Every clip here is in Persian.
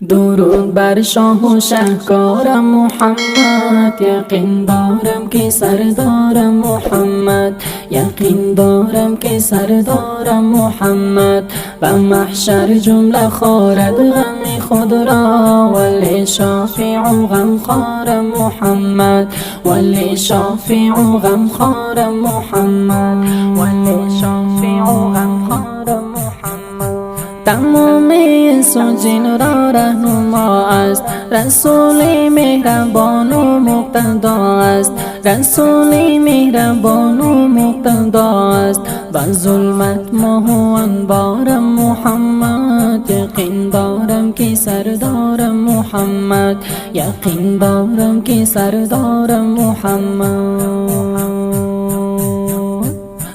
درود بر شاه و شهکارم محمد، یقین دارم که سردارم محمد، یقین دارم که سردارم محمد. و محشر جمله خارد غم خود را، ولی شافع و غمخوارم محمد، ولی شافع و غمخوارم محمد، ولی شافع و غمخوارم محمد. تمام انس و جن را رهنما است، رسول مهربان و مقتدا است، رسول مهربان و مقتدا است. و ظلمت ماه و انوارم محمد، یقین دارم که سردارم محمد، یقین دارم که سردارم محمد.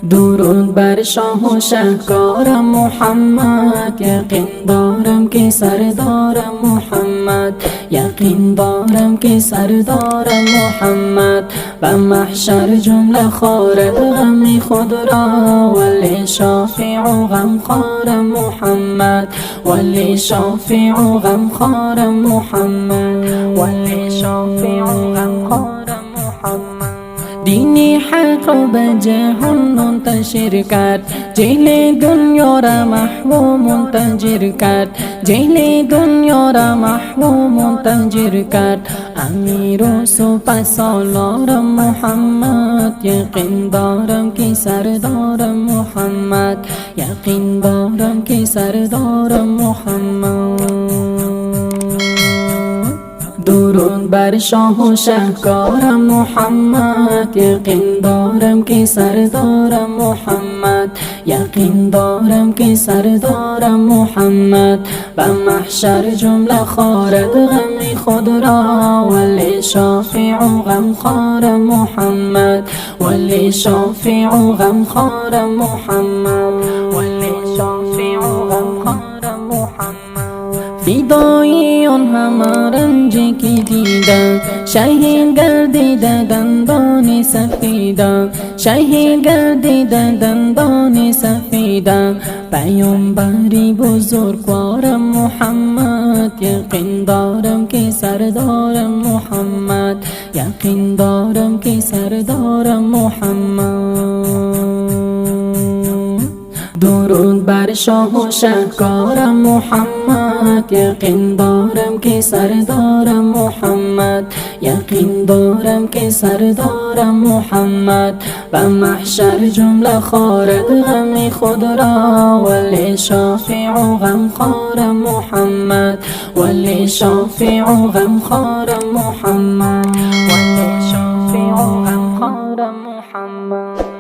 درود بر شاه و شهکارم محمد، یقین دارم که سردارم محمد، یقین دارم که سردارم محمد. و محشر جمله خارد غم خود را، ولی شافع و غمخوارم محمد، ولی شافع و غمخوارم محمد، ولی شافع و غمخوارم محمد. دینی حق را به جهان منتشر کرد، جهل دنیا را محو و منتجر کرد، جهل دنیا را محو و منتجر کرد. امیر و سپهسالارم محمد، یقین دارم که سردارم محمد، یقین دارم که سردارم محمد. درود بر شاه و شهکارم محمد، یقین دارم که سردارم محمد، یقین دارم که سردارم محمد. و محشر جمله خارد غم خود را، ولی شافع و غمخوارم محمد، ولی شافع و غمخوارم محمد، ولی شافع و غمخوارم محمد. فدای آن همه رنجی که دیدم، شهید گردیده دندان سفیدم، شهید گردیده دندان سفیدم. پیامبری بزرگوارم محمد، یقین دارم که سردارم محمد، یقین دارم که سردارم محمد. درود بر شاه و شهکارم محمد، یقین دارم که سردارم محمد، یقین دارم که سردارم محمد. و محشر جمله خارد غم خود را، ولی شافع و غمخوارم محمد، ولی شافع و غمخوارم محمد، ولی شافع و غمخوارم محمد.